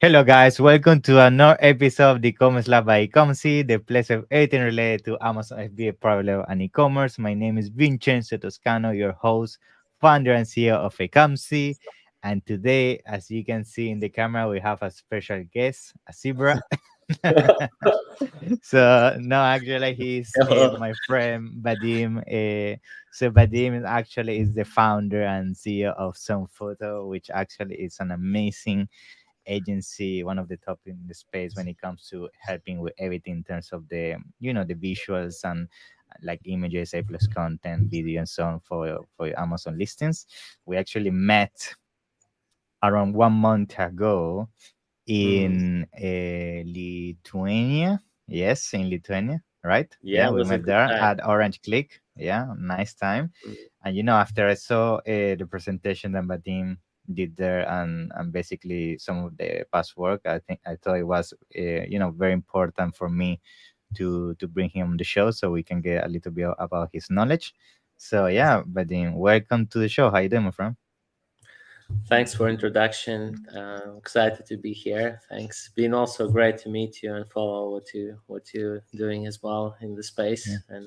Hello, guys. Welcome to another episode of the e-commerce lab by Ecomcy, the place of everything related to Amazon FBA problem and e-commerce. My name is Vincenzo Toscano, your host, founder, and CEO of Ecomcy. And today, as you can see in the camera, we have a special guest, a zebra. So no, actually, he's Hello. my friend Vadim. So Vadim actually is the founder and CEO of Some Photo, which actually is an amazing agency, one of the top in the space when it comes to helping with everything in terms of the visuals and like images, A plus content, video, and so on for your Amazon listings. We actually met around 1 month ago Mhm. in Lithuania. Yes, in Lithuania, right? Yeah, Yeah, it we was a met good there time. at Orange Click. Yeah, nice time. Mhm. And after I saw the presentation that Vadim did there and basically some of the past work, I thought it was very important for me to bring him on the show so we can get a little bit about his knowledge. So yeah, Vadim, welcome to the show. How you doing, my friend? Thanks for introduction. Excited to be here. Thanks. Been also great to meet you and follow what you're doing as well in the space. And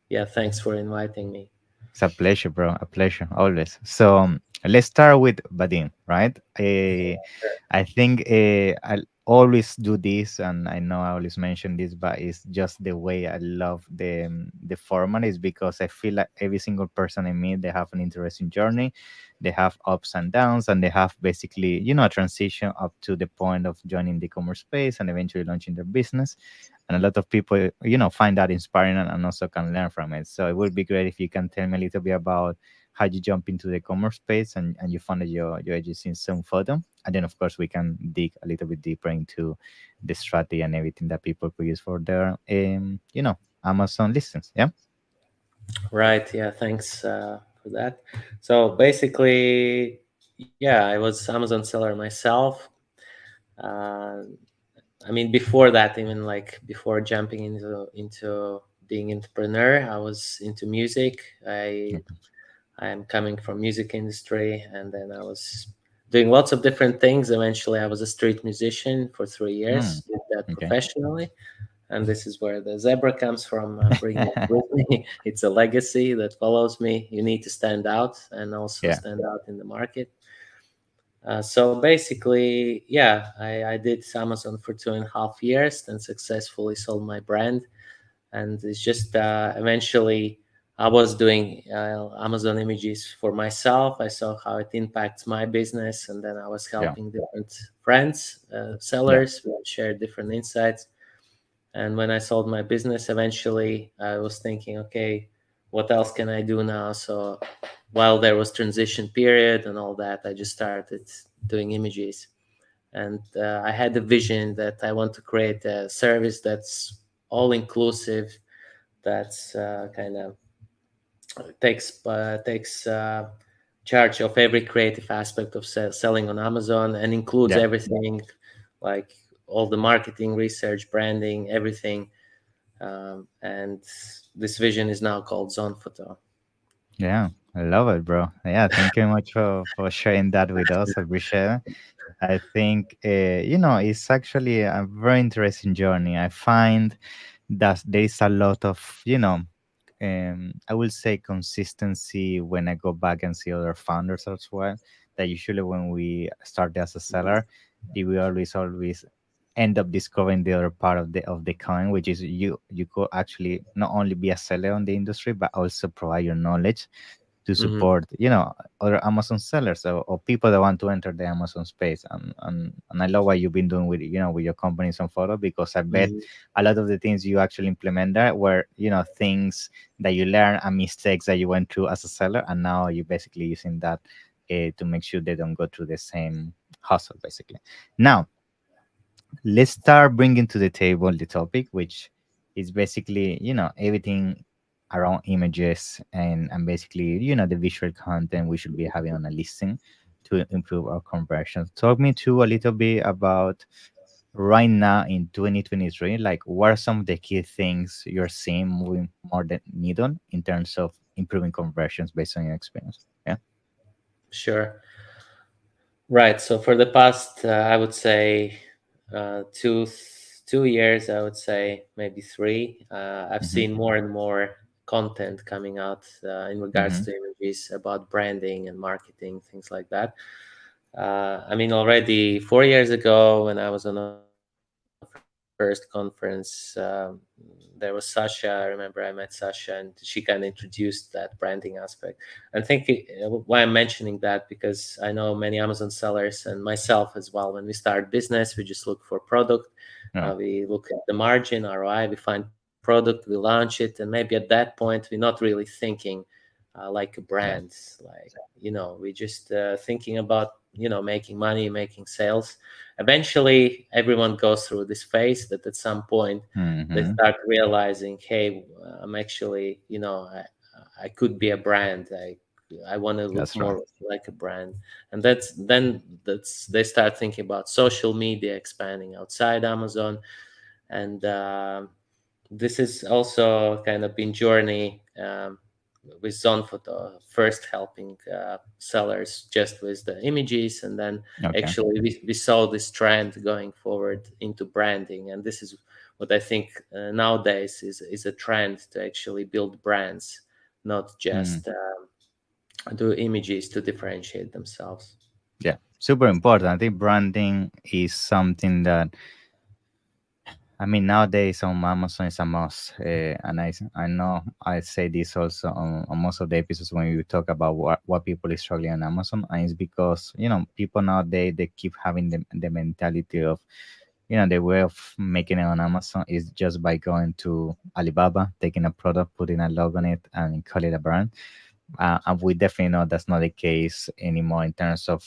yeah, thanks for inviting me. It's a pleasure, bro. A pleasure, always. So let's start with Vadim, right? I think I always do this, and I know I always mention this, but it's just the way I love the format is because I feel like every single person I meet, they have an interesting journey, they have ups and downs, and they have basically a transition up to the point of joining the commerce space and eventually launching their business. And a lot of people find that inspiring and also can learn from it. So it would be great if you can tell me a little bit about how you jump into the commerce space and you founded your agency in some photo, and then of course we can dig a little bit deeper into the strategy and everything that people could use for their Amazon listings. Yeah. Right. Yeah. Thanks for that. So basically, yeah, I was Amazon seller myself. Uh, I mean, before that, even like before jumping into being entrepreneur, I was into music. I'm coming from music industry, and then I was doing lots of different things. Eventually, I was a street musician for 3 years. Mm, Did that okay. professionally, and this is where the zebra comes from. Bringing it with me. It's a legacy that follows me. You need to stand out and also Yeah. stand out in the market. So basically, yeah, I did Amazon for 2.5 years, then successfully sold my brand, and it's just eventually I was doing Amazon images for myself. I saw how it impacts my business, and then I was Yeah. helping different friends, Yeah. sellers. We shared different insights. And when I sold my business, eventually I was thinking, okay, what else can I do now? So while there was transition period and all that, I just started doing images. And I had a vision that I want to create a service that's all inclusive, that's kind of takes charge of every creative aspect of selling on Amazon and includes Yeah. everything, like all the marketing, research, branding, everything. And this vision is now called Zone Photo. Yeah. I love it, bro. Yeah, thank you very much for sharing that with us. I appreciate it. I think it's actually a very interesting journey. I find that there is a lot of I will say consistency when I go back and see other founders as well. That usually when we start as a seller, we always end up discovering the other part of the coin, which is you could actually not only be a seller on the industry but also provide your knowledge to Mm-hmm. support other Amazon sellers or people that want to enter the Amazon space. And I love what you've been doing with with your companies on photo, because I bet Mm-hmm. a lot of the things you actually implement there were things that you learn and mistakes that you went through as a seller, and now you're basically using that to make sure they don't go through the same hustle basically. Now let's start bringing to the table the topic, which is basically everything around images and basically the visual content we should be having on a listing to improve our conversions. Talk me through a little bit about right now in 2023, like what are some of the key things you're seeing moving more than needle in terms of improving conversions based on your experience. Yeah. Sure. Right. So for the past, I would say, 2 years, I would say maybe three. I've Mm-hmm. seen more and more content coming out in regards Mm-hmm. to images about branding and marketing, things like that. I mean, already 4 years ago, when I was on the first conference, there was Sasha. I remember I met Sasha, and she kind of introduced that branding aspect. And why I'm mentioning that, because I know many Amazon sellers and myself as well. When we start business, we just look for product, we Yeah. look at the margin, ROI, we find product, we launch it, and maybe at that point, we're not really thinking like a brand. Yeah. Like, we just thinking about making money, making sales. Eventually everyone goes through this phase that at some point they Mm-hmm. start realizing, hey, I'm actually, I could be a brand. I want to look That's right. more like a brand. And that's they start thinking about social media expanding outside Amazon. And this is also kind of been journey, with Zone Photo, first helping sellers just with the images, and then Okay. actually we saw this trend going forward into branding. And this is what I think nowadays is a trend to actually build brands, not Mm. just do images to differentiate themselves. Yeah. Super important. I think branding is something that, I mean, nowadays on Amazon is a must, and I know I say this also on most of the episodes when we talk about what people is struggling on Amazon, and it's because people nowadays they keep having the mentality of the way of making it on Amazon is just by going to Alibaba, taking a product, putting a logo on it, and call it a brand. And we definitely know that's not the case anymore in terms of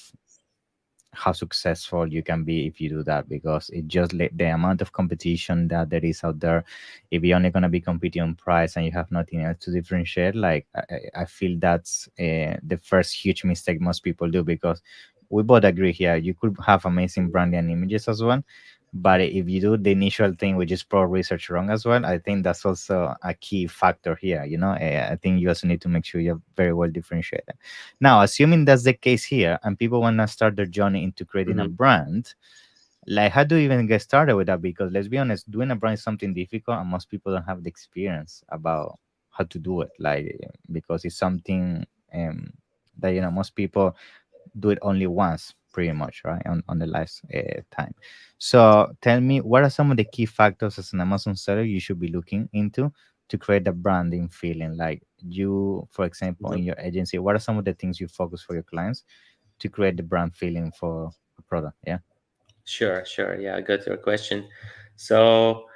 how successful you can be if you do that, because it just the amount of competition that there is out there. If you're only going to be competing on price and you have nothing else to differentiate, like I feel that's the first huge mistake most people do, because we both agree here you could have amazing branding and images as well, but if you do the initial thing, which is pro research, wrong as well, I think that's also a key factor here. I think you also need to make sure you're very well differentiated. Now, assuming that's the case here, and people want to start their journey into creating a Mhm. brand, like how do you even get started with that? Because let's be honest, doing a brand is something difficult, and most people don't have the experience about how to do it. Like, because it's something that most people do it only once, pretty much, right? On the last time. So tell me, what are some of the key factors as an Amazon seller you should be looking into to create a branding feeling? Like you, for example, in Mhm. your agency, what are some of the things you focus for your clients to create the brand feeling for a product? Yeah. Sure, sure. Yeah, I got your question. So,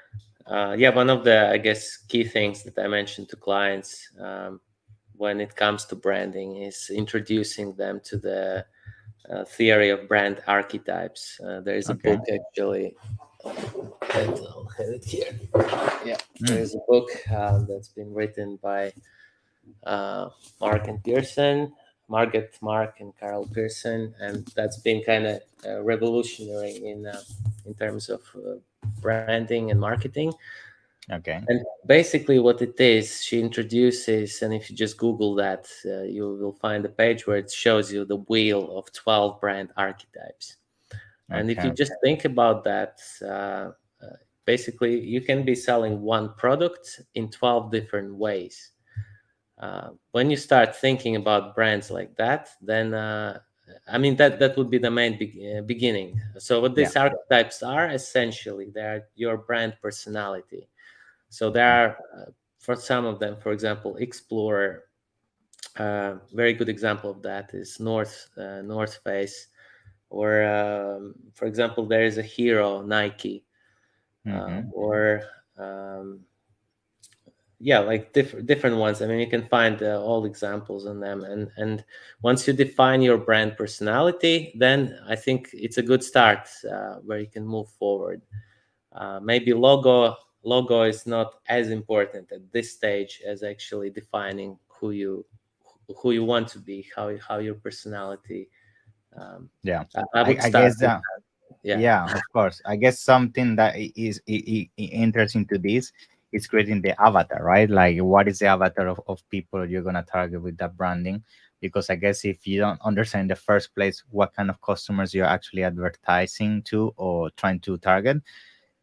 yeah, one of the, I guess, key things that I mentioned to clients, when it comes to branding, is introducing them to the theory of brand archetypes. There is a Okay. book actually. I'll have it here. Yeah, there Mm. is a book that's been written by uh, Mark and Pearson, Margaret Mark and Carol Pearson, and that's been kind of revolutionary in terms of branding and marketing. Okay. And basically, what it is, she introduces, and if you just Google that, you will find a page where it shows you the wheel of 12 brand archetypes. And if you Okay. just think about that, basically, you can be selling one product in 12 different ways. When you start thinking about brands like that, then I mean that would be the main beginning. So what Yeah. these archetypes are, essentially, they are your brand personality. So there Okay. are, for some of them, for example, Explorer. Very good example of that is North Face, or for example, there is a hero, Nike, Mm-hmm. or yeah, like different ones. I mean, you can find all examples on them, and once you define your brand personality, then I think it's a good start where you can move forward. Maybe logo is not as important at this stage as actually defining who you want to be, how your personality. Um, Yeah. I would I start guess with that. yeah. Yeah, of course. I guess something that interesting to this is creating the avatar, right? Like, what is the avatar of people you're gonna target with that branding? because I guess if you don't understand in the first place what kind of customers you're actually advertising to or trying to target,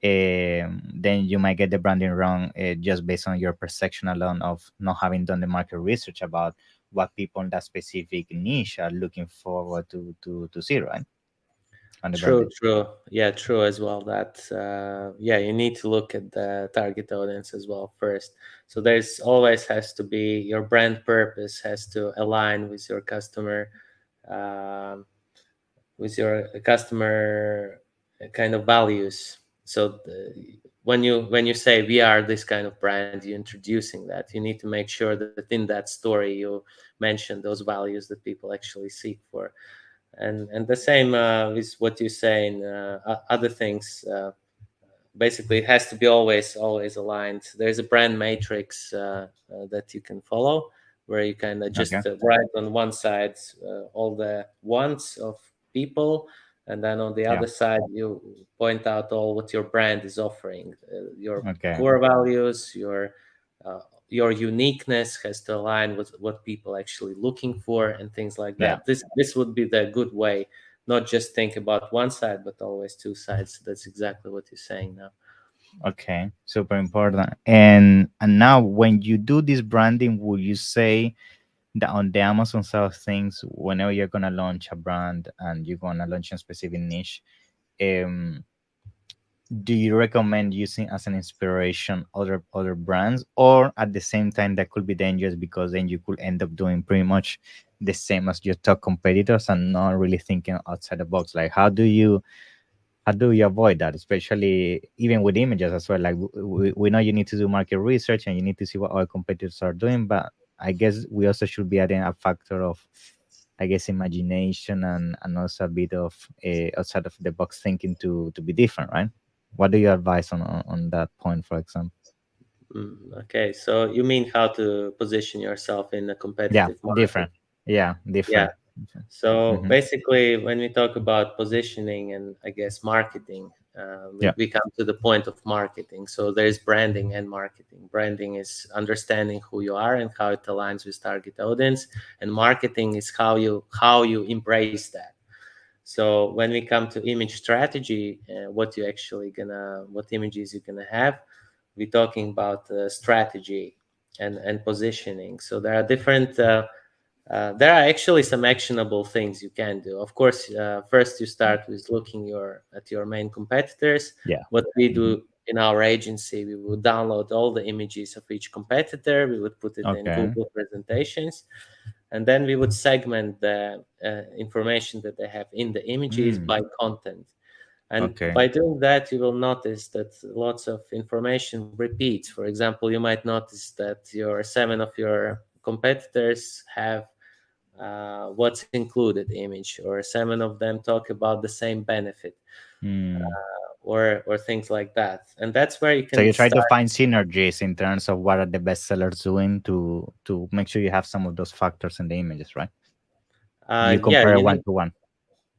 then you might get the branding wrong, just based on your perception alone of not having done the market research about what people in that specific niche are looking forward to see, right, on the True, branding. true. Yeah, true as well. That yeah, you need to look at the target audience as well first. So there's always has to be your brand purpose has to align um, with your customer kind of values. So when you say we are this kind of brand, you're introducing that. You need to make sure that in that story you mention those values that people actually seek for, and the same with what you say in other things. Basically, it has to be always aligned. There's a brand matrix that you can follow, where you kind of Okay. just write on one side all the wants of people, and then on the Yeah. other side you point out all what your brand is offering, your Okay. core values, uh, your uniqueness has to align with what people actually looking for, and things like Yeah. that. This would be the good way, not just think about one side but always two sides. That's exactly what you're saying now. Okay. Super important. And now when you do this branding, would you say that on the Amazon side of things, whenever you're gonna launch a brand and you're gonna launch a specific niche, um do you recommend using as an inspiration other brands, or at the same time that could be dangerous because then you could end up doing pretty much the same as your top competitors and not really thinking outside the box? Like how do you avoid that, especially even with images as well? Like we know you need to do market research and you need to see what our competitors are doing, but I guess we also should be adding a factor of, I guess, imagination and also a bit of outside of the box thinking to be different, right? What do you advise on that point, for example? Okay, so you mean how to position yourself in a Yeah, competitive market? different. Yeah, Yeah. different. So Mm-hmm. basically, when we talk about positioning and I guess marketing, Yeah. we come to the point of marketing. So there's branding and marketing. Branding is understanding who you are and how it aligns with target audience, and marketing is how you embrace that. So when we come to image strategy, what images you're gonna have, we're talking about strategy and positioning. So there are different. There are actually some actionable things you can do. Of course, first you start with looking at your main competitors. Yeah. What we Hmm. do in our agency, we would download all the images of each competitor. We would put it in Okay. Google presentations, and then we would segment the information that they have in the images Mm. by content. And Okay. by doing that, you will notice that lots of information repeats. For example, you might notice that your seven of your competitors have what's included image, or seven of them talk about the same benefit, Mm. or things like that. And that's where you So can you try to start. find synergies in terms of what are the best sellers doing to make sure you have some of those factors in the images, right? You Yeah, compare you one need to one.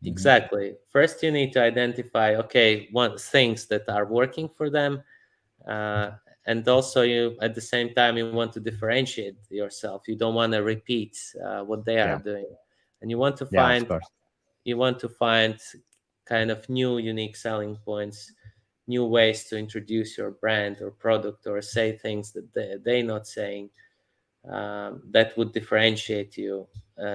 Hmm. exactly. First, you need to identify, okay, what things that are working for them, uh, and also you at the same time you want to differentiate yourself. You don't want to repeat what they are Yeah. doing, and you want to Yeah, of find course. you want to find kind of new unique selling points, new ways to introduce your brand or product, or say things that they're not saying, that would differentiate you,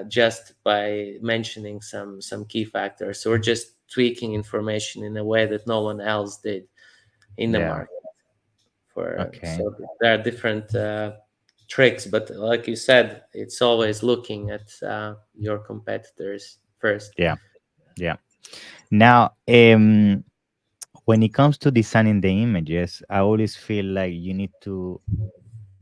just by mentioning some key factors, or just tweaking information in a way that no one else did in the Yeah. market. For Okay. So there are different tricks, but like you said, it's always looking at your competitors first. Yeah. Yeah. Now, when it comes to designing the images, I always feel like you need to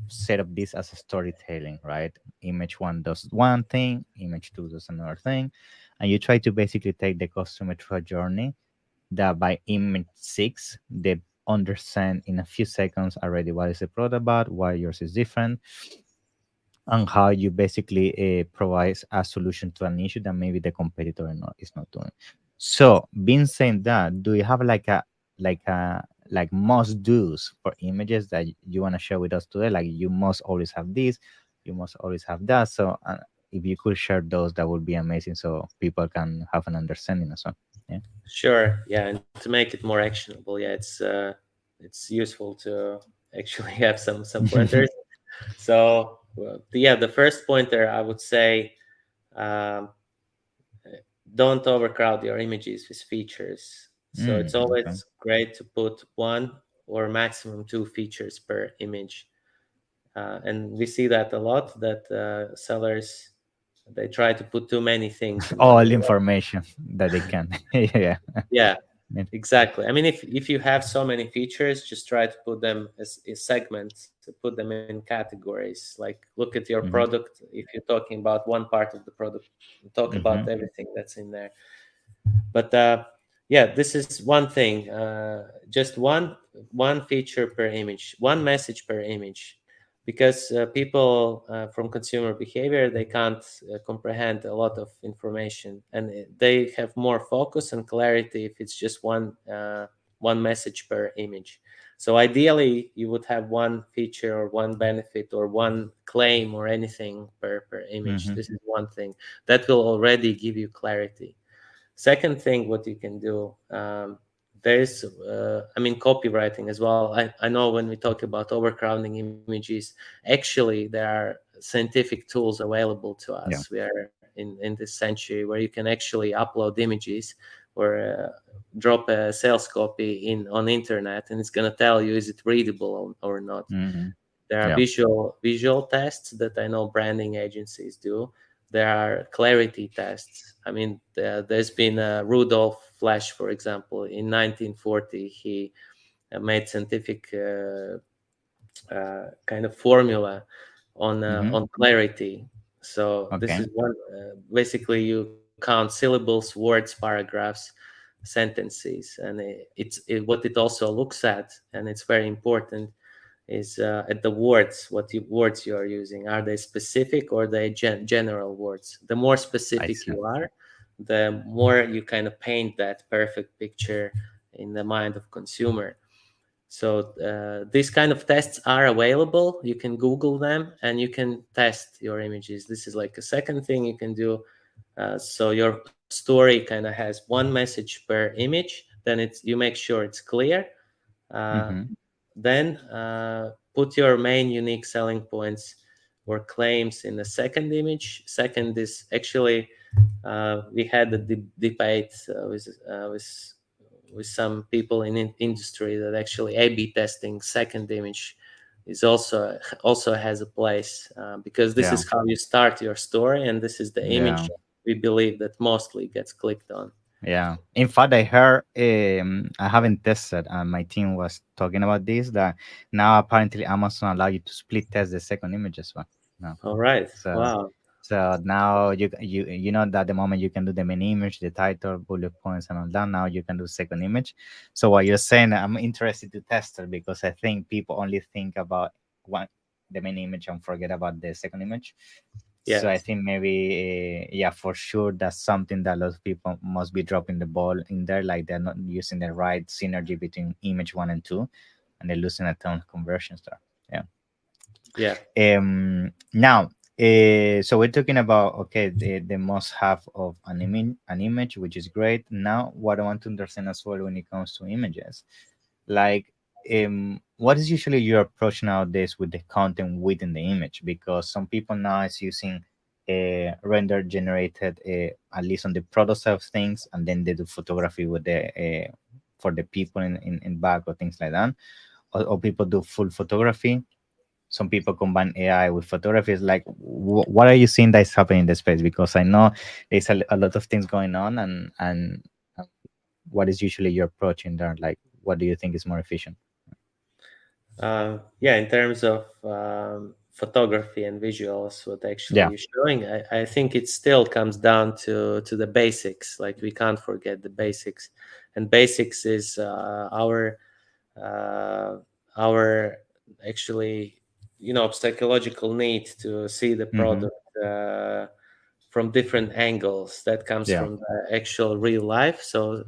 set up this as a storytelling, right? Image one does one thing, image two does another thing, and you try to basically take the customer through a journey that by image six they understand in a few seconds already what is the product about, why yours is different, and how you basically provide a solution to an issue that maybe the competitor is not doing. So, being saying that, do you have like a like must do's for images that you want to share with us today? Like you must always have this, you must always have that. So, if you could share those, that would be amazing, so people can have an understanding as well. Yeah. Sure. Yeah, and to make it more actionable, yeah, it's useful to actually have some pointers. So yeah, the first pointer I would say, um, don't overcrowd your images with features. So it's Okay. always great to put one or maximum two features per image. And we see that a lot, that sellers, they try to put too many things in one. All information that they can. Yeah. Yeah, Yeah. exactly. I mean, if you have so many features, just try to put them as segments, to put them in categories. Like, look at your Hmm. product. If you're talking about one part of the product, talk about Hmm. everything that's in there. But yeah, this is one thing. Just one feature per image, one message per image, because people from consumer behavior, they can't comprehend a lot of information, and they have more focus and clarity if it's just one message per image. So ideally, you would have one feature or one benefit or one claim or anything per image. Hmm. This is one thing that will already give you clarity. Second thing, what you can do, there's, I mean, copywriting as well. I know when we talk about overcrowding images, actually there are scientific tools available to us. Yeah. We are in this century where you can actually upload images or drop a sales copy in on internet, and it's going to tell you is it readable or not. Hmm. There are Yeah. visual tests that I know branding agencies do. There are clarity tests. I mean, there's been Rudolf Flesch, for example, in 1940. He made scientific kind of formula Hmm. on clarity. So this Okay. is one. Basically, you count syllables, words, paragraphs, sentences, and what it also looks at, and it's very important, is at the words, words you are using. Are they specific or they general words? The more I specific see. you are, the more you kind of paint that perfect picture in the mind of consumer. So these kind of tests are available. You can Google them and you can test your images. This is like a second thing you can do. So your story kind of has one message per image. Then you make sure it's clear. Uh, Hmm. then put your main unique selling points or claims in the second image. Second is actually, we had a debate with some people in industry that actually A/B testing second image is also has a place, because this Yeah. is how you start your story, and this is the Yeah. image we believe that mostly gets clicked on. Yeah. In fact, I heard, I haven't tested, and my team was talking about this, that now apparently Amazon allow you to split test the second image as well. No. All right. So Wow. now you know that the moment you can do the main image, the title, bullet points, and all that. Now you can do second image. So what you're saying, I'm interested to test it, because I think people only think about one, the main image, and forget about the second image. So I Yes. think maybe, yeah, for sure, that's something that a lot of people must be dropping the ball in there, like they're not using the right synergy between image one and two, and they're losing a ton of conversions there. Yeah. Yeah. Now, so we're talking about, okay, the must have of an image, which is great. Now, what I want to understand as well when it comes to images, like, what is usually your approach nowadays with the content within the image? Because some people now is using render generated, at least on the product side of things, and then they do photography with the for the people in back or things like that, or people do full photography. Some people combine AI with photography. It's like, what are you seeing that is happening in the space? Because I know there's a lot of things going on, and uh, what is usually your approach in there? Like, what do you think is more efficient? Yeah, in terms of photography and visuals, what actually Yeah. you're showing, I think it still comes down to the basics. Like, we can't forget the basics, and basics is uh, our actually, psychological need to see the Mm-hmm. product from different angles. That comes Yeah. from the actual real life. So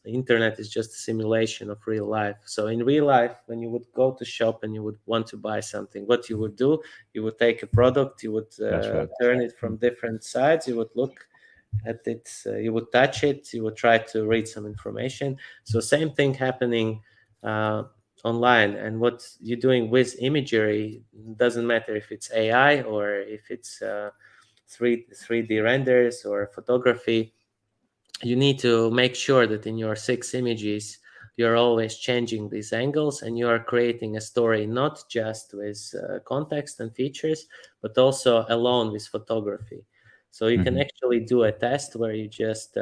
internet is just a simulation of real life. So in real life, when you would go to shop and you would want to buy something, what you would do, you would take a product, you would That's right. turn it from different sides, you would look at it, you would touch it, you would try to read some information. So same thing happening uh, online. And what you're doing with imagery doesn't matter if it's AI or if it's 3D renders or photography. You need to make sure that in your 6 images you're always changing these angles and you are creating a story not just with context and features, but also alone with photography. So you can Hmm. actually do a test where you just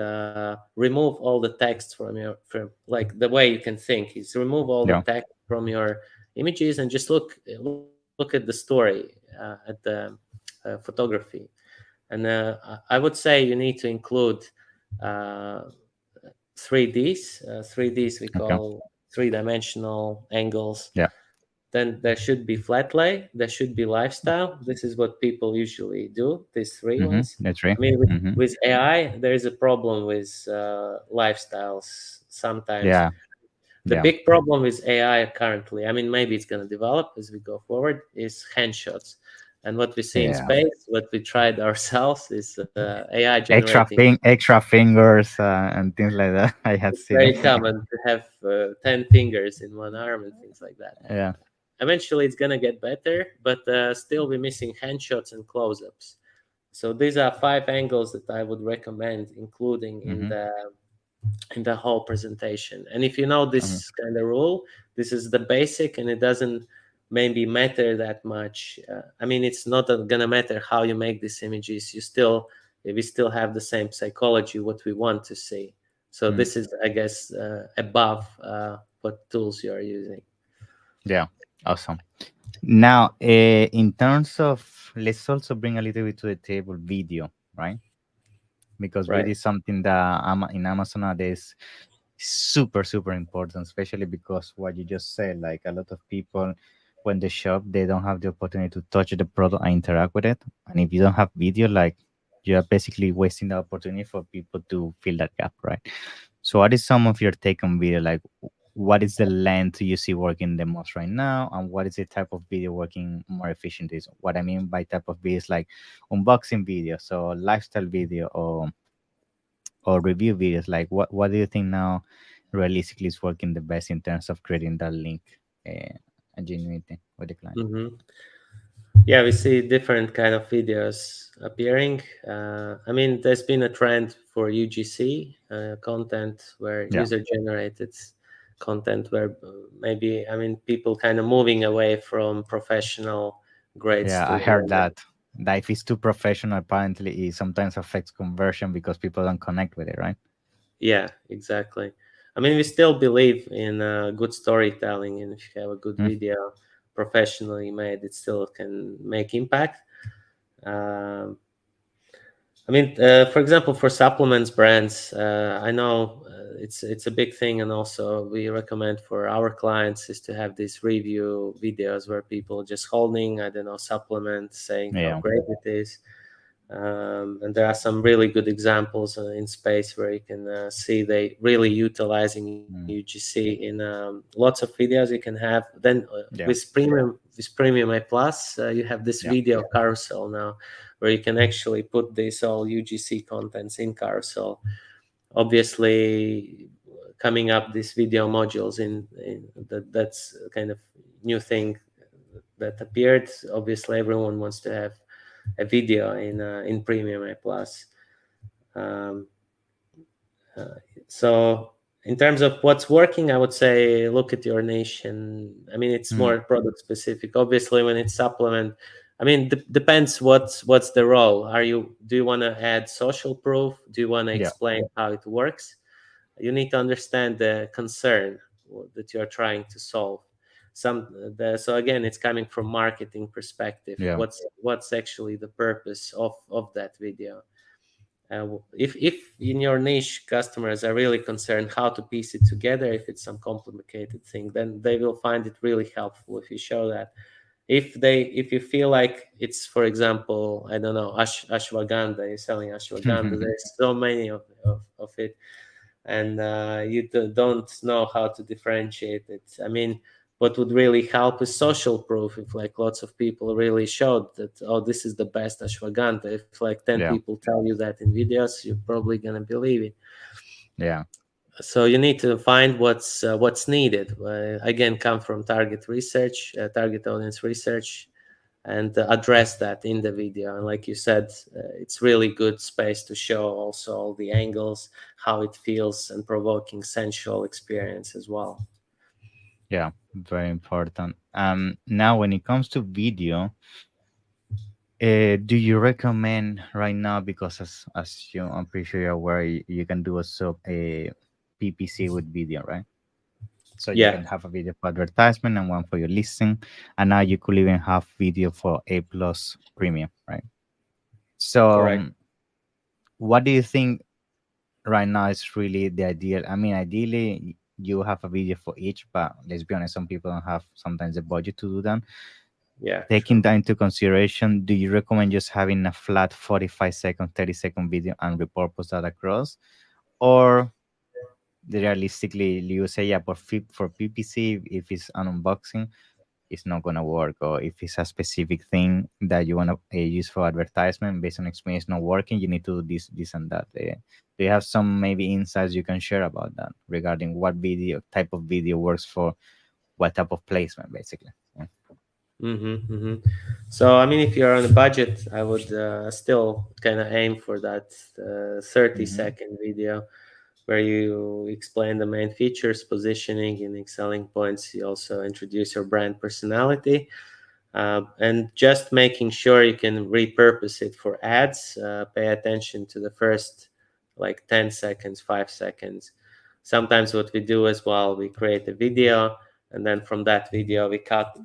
remove all the text from like the way you can think is remove all the Yeah. text from your images and just look at the story, at the photography. And I would say you need to include uh, 3Ds. 3Ds we Okay. call three-dimensional angles. Yeah. Then there should be flat lay, there should be lifestyle. This is what people usually do, these three Hmm. ones. That's right. I mean, Hmm. with AI, there is a problem with lifestyles sometimes. Yeah. The Yeah. big problem with AI currently, I mean, maybe it's going to develop as we go forward, is handshots. And what we see in Yeah. space, what we tried ourselves, is AI generating. Extra fingers and things like that. I had It's seen very it. common to have 10 fingers in one arm and things like that. Yeah. Eventually, it's going to get better, but still, we're missing handshots and close ups. So, these are 5 angles that I would recommend including Hmm. in the whole presentation. And if you know Hmm. this kind of rule, this is the basic, and it doesn't maybe matter that much. I mean, it's not gonna matter how you make these images. We still have the same psychology what we want to see. So Mm. this is, I guess, above what tools you are using. Yeah. Awesome. Now, in terms of, let's also bring a little bit to the table video, right? Because Right. video is something that in Amazon nowadays super super important, especially because what you just said, like a lot of people when they shop they don't have the opportunity to touch the product and interact with it, and if you don't have video, like you're basically wasting the opportunity for people to fill that gap, right? So what is some of your take on video, like what is the length you see working the most right now, and what is the type of video working more efficient? Is what I mean by type of video is like unboxing video, so lifestyle video, or review videos. Like what do you think now realistically is working the best in terms of creating that link and genuinity with the client? Hmm. Yeah, we see different kind of videos appearing. I mean, there's been a trend for UGC content where Yeah. user generated content where maybe, I mean, people kind of moving away from professional grades Yeah, to I heard that if it's too professional, apparently it sometimes affects conversion because people don't connect with it, right? yeah, exactly. I mean, we still believe in good storytelling, and if you have a good Mm. video professionally made, it still can make impact. Um, I mean, for example, for supplements brands, I know it's a big thing, and also we recommend for our clients is to have these review videos where people just holding, I don't know, supplements, saying how Yeah. great it is. And there are some really good examples in space where you can see they really utilizing Mm. UGC in lots of videos you can have. Then Yeah. with Premium A Plus, you have this Yeah. video carousel now, where you can actually put this all UGC contents in carousel. Obviously, coming up these video modules that's kind of new thing that appeared. Obviously, everyone wants to have a video in Premium A Plus. Um, uh, so in terms of what's working, I would say look at your niche, and I mean it's Mm. more product specific. Obviously, when it's supplement, I mean depends what's the role. Do you want to add social proof? Do you want to Yeah. explain how it works? You need to understand the concern that you are trying to solve. So again, it's coming from marketing perspective. Yeah. What's actually the purpose of that video? If in your niche customers are really concerned how to piece it together, if it's some complicated thing, then they will find it really helpful if you show that. if you feel like it's, for example, I don't know, ashwagandha, you're selling ashwagandha, there's so many of it, and you don't know how to differentiate it. I mean, what would really help is social proof. If like lots of people really showed that, oh, this is the best ashwagandha, if like 10 Yeah, people tell you that in videos, you're probably gonna believe it. yeah, So you need to find what's needed. Again, come from target research, target audience research, and address that in the video. And like you said, it's really good space to show also all the angles, how it feels, and provoking sensual experience as well. yeah. Very important. Now when it comes to video, do you recommend right now, because as you, I'm pretty sure you're aware, you can do a PPC with video, right? So you Yeah, can have a video for advertisement and one for your listing, and now you could even have video for A plus premium, right? So correct. what do you think right now is really the ideal? I mean, ideally you have a video for each, but let's be honest, some people don't have sometimes the budget to do that. Yeah, Taking true. that into consideration, do you recommend just having a flat 45-second, 30-second video and repurpose that across? Or realistically, you say, yeah, for PPC, if it's an unboxing, it's not gonna work, or if it's a specific thing that you wanna use for advertisement based on experience not working, you need to do this, and that. Do you have some maybe insights you can share about that regarding what video type of video works for what type of placement, basically? Yeah. Mm-hmm. So, I mean, if you're on a budget, I would still kind of aim for that 30 Mm-hmm. second video where you explain the main features, positioning, unique selling points. You also introduce your brand personality, and just making sure you can repurpose it for ads. Pay attention to the first like 10 seconds, 5 seconds. Sometimes what we do as well, we create a video, and then from that video we cut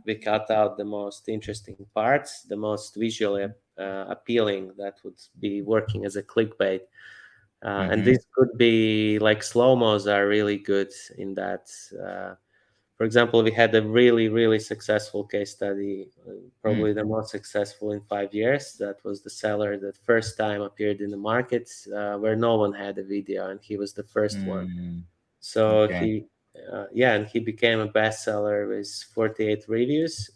out the most interesting parts, the most visually appealing, that would be working as a clickbait. And Mm-hmm. this could be like slow mos are really good in that. For example, we had a really, really successful case study, Mm. probably the most successful in 5 years. That was the seller that first time appeared in the market, where no one had a video, and he was the first one. Mm. So Okay. yeah, and he became a bestseller with 48 reviews,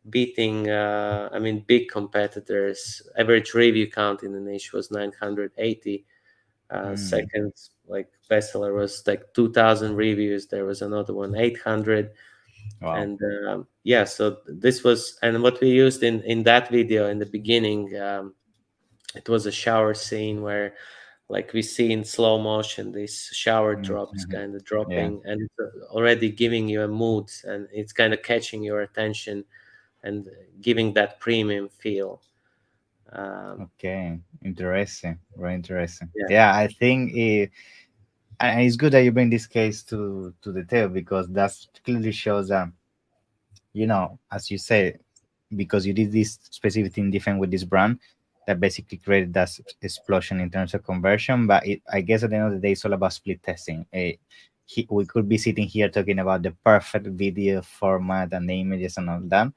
beating, I mean, big competitors. Average review count in the niche was 980. Mm. Second, like bestseller was like 2,000 reviews. There was another one 800, Wow. and yeah. So this was, and what we used in that video in the beginning, it was a shower scene where like we see in slow motion these shower drops Mm-hmm. kind of Yeah. dropping, and it's already giving you a mood, and it's kind of catching your attention and giving that premium feel. um, Okay. Interesting. Very interesting. yeah. Yeah, I think and it's good that you bring this case to the table, because that clearly shows that, as you say, because you did this specific thing different with this brand, that basically created that explosion in terms of conversion. But I guess at the end of the day, it's all about split testing. We could be sitting here talking about the perfect video format and the images and all that,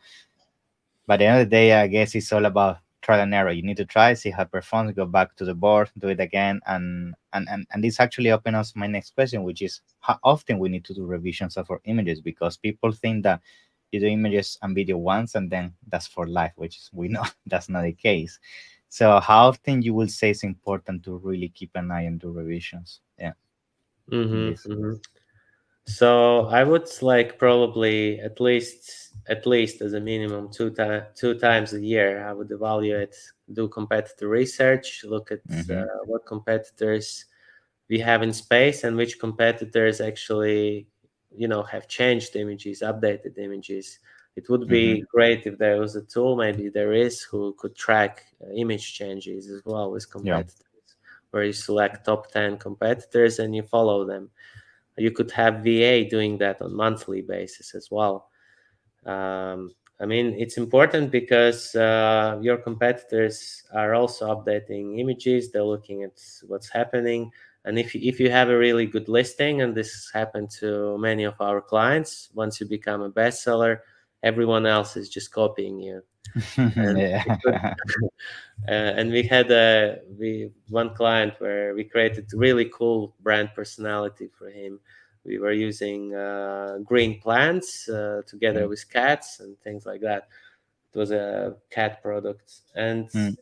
but at the end of the day, I guess it's all about trial and error. You need to try, see how it performs, go back to the board, do it again, and this actually opens us my next question, which is how often we need to do revisions of our images, because people think that you do images and video once and then that's for life, which is, we know that's not the case. So how often you will say it's important to really keep an eye and do revisions? Yeah, in this. Mm-hmm. So I would like probably at least as a minimum two times a year. I would evaluate, do competitor research, look at Mm-hmm. what competitors we have in space and which competitors actually have changed images, updated images. It would Mm-hmm. be great if there was a tool, maybe there is, who could track image changes as well with Yeah. competitors, where you select top 10 competitors and you follow them. You could have VA doing that on monthly basis as well. I mean, it's important because your competitors are also updating images. They're looking at what's happening. And if you have a really good listing, and this happened to many of our clients, once you become a bestseller, everyone else is just copying you. And it could, Yeah. and we had we one client where we created really cool brand personality for him. We were using green plants together Okay. with cats and things like that. It was a cat product, and Mm,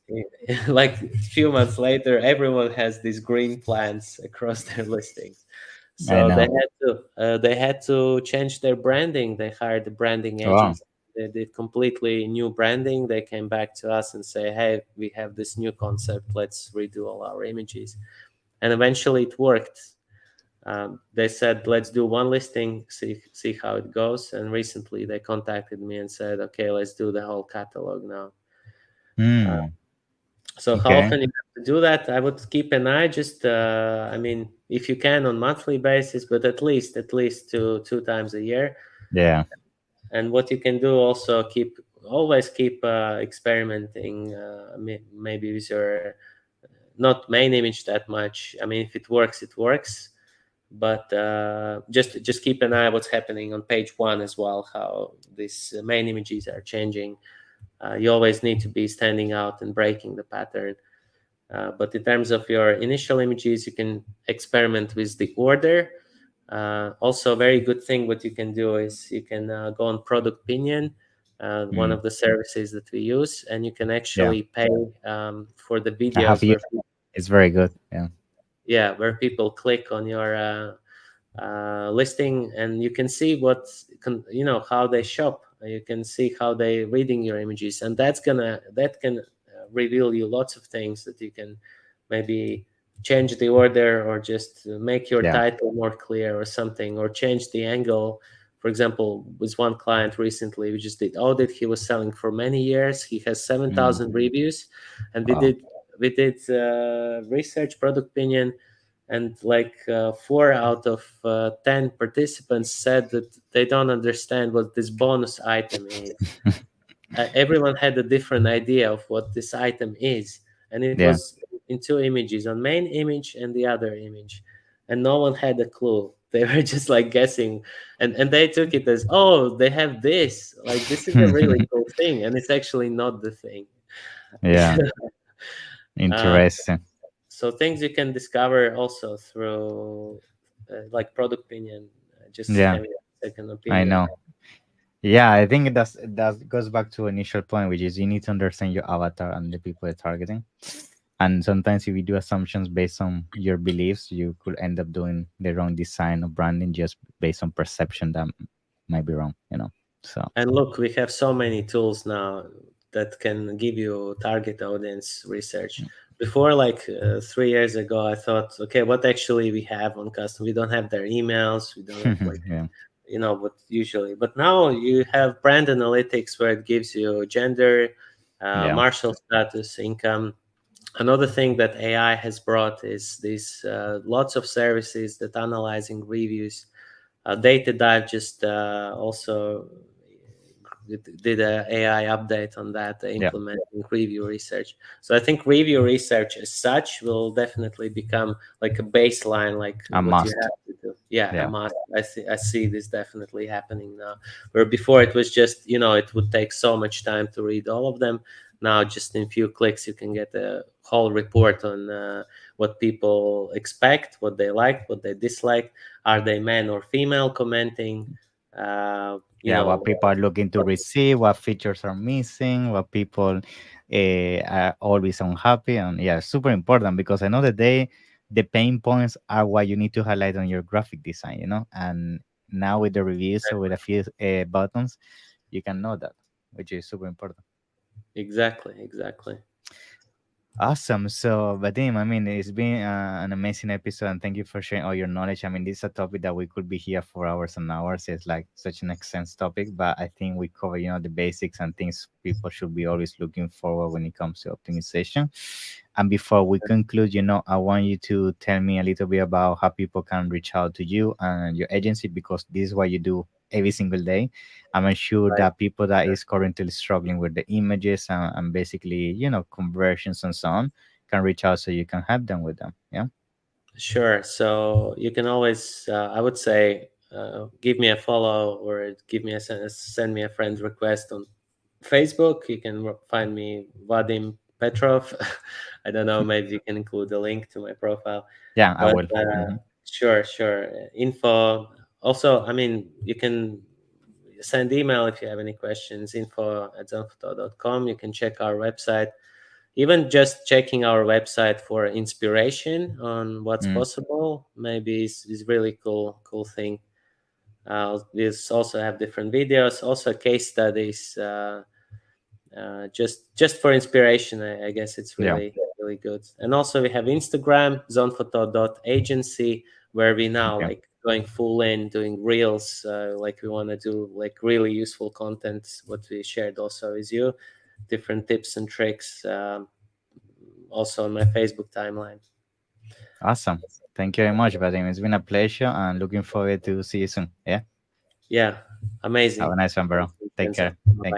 like a few months later, everyone has these green plants across their listings. I So know. they had to change their branding. They hired a branding Wow. agency. They did completely new branding. They came back to us and say, "Hey, we have this new concept. Let's redo all our images." And eventually, it worked. They said, "Let's do one listing, see how it goes." And recently, they contacted me and said, "Okay, let's do the whole catalog now." Uh, Mm, so how okay. often you have to do that? I would keep an eye. Just, I mean, if you can on monthly basis, but at least two times a year. Yeah. And what you can do also, always keep experimenting. Maybe with your not main image that much. I mean, if it works, it works. But just keep an eye what's happening on page one as well. How these main images are changing. You always need to be standing out and breaking the pattern. But in terms of your initial images, you can experiment with the order. Also, a very good thing what you can do is you can go on Product Pinion, one Mm, of the services that we use, and you can yeah. actually pay for the I have videos you. It's very good. Yeah. where people click on your listing, and you can see how they shop. You can see how they reading your images, and that can reveal you lots of things that you can maybe change the order, or just make your Yeah. title more clear or something, or change the angle. For example, with one client recently, we just did audit. He was selling for many years. He has Mm, 7,000 reviews, and we wow. did we did research, product opinion, and like 4 out of 10 participants said that they don't understand what this bonus item is. Everyone had a different idea of what this item is, and it Yeah. was in two images, on main image and the other image, and no one had a clue. They were just like guessing, and they took it as, oh, they have this, like this is a really cool thing, and it's actually not the thing. Yeah. uh, Interesting. so things you can discover also through like product opinion, just Yeah. having a second I opinion. know. Yeah, I think it goes back to initial point, which is you need to understand your avatar and the people you're targeting. And sometimes if you do assumptions based on your beliefs, you could end up doing the wrong design or branding just based on perception that might be wrong, you know. So And look, we have so many tools now that can give you target audience research. Before, like 3 years ago, I thought, okay, what actually we have on custom? We don't have their emails. We don't have like, yeah. what usually. But now you have brand analytics where it gives you gender, Yeah. marital status, income. Another thing that AI has brought is these lots of services that analyzing reviews. Data Dive just also did a AI update on that, Yeah. implementing review research. So I think review research as such will definitely become like a baseline, like A what you must. have to do. Yeah, a Yeah. must. I see this definitely happening now. Where before it was just, it would take so much time to read all of them. Now just in few clicks you can get a whole report on what people expect, what they like, what they dislike. Are they man or female commenting? Uh, you Yeah, what know, people are looking to receive, what features are missing, what people are always unhappy, and yeah, super important because I know that the pain points are what you need to highlight on your graphic design, you know. And now with the reviews, so with a few buttons, you can know that, which is super important. exactly, exactly. Awesome. So, Vadim, I mean, it's been an amazing episode, and thank you for sharing all your knowledge. I mean, this is a topic that we could be here for hours and hours. It's like such an extensive topic, but I think we cover, the basics and things people should be always looking forward when it comes to optimization. And before we conclude, I want you to tell me a little bit about how people can reach out to you and your agency because this is what you do every single day. I'm sure Right. that people that is currently struggling with the images and basically, conversions and so on can reach out so you can help them with them. Yeah. Sure. So you can always, I would say, give me a follow or give me a send me a friend request on Facebook. You can find me Vadim Petrov. I don't know, maybe you can include a link to my profile. Yeah, I But will. Hmm. sure, sure. Info. Also, I mean, you can send email if you have any questions. Info@zonphoto.com. You can check our website. Even just checking our website for inspiration on what's Mm, possible, maybe is really cool thing. We also have different videos, also case studies. Just for inspiration, I guess it's yeah. really good. And also we have Instagram zonephoto.agency, where we now Okay. like going full in doing reels, like we want to do like really useful content, what we shared also with you, different tips and tricks, also on my Facebook timeline. Awesome. Thank you very much, Vadim. It's been a pleasure and looking forward to see you soon. Yeah. Yeah, Have a amazing. nice one, bro. Thanks, Take Vincenzo. care. Bye Thank bye.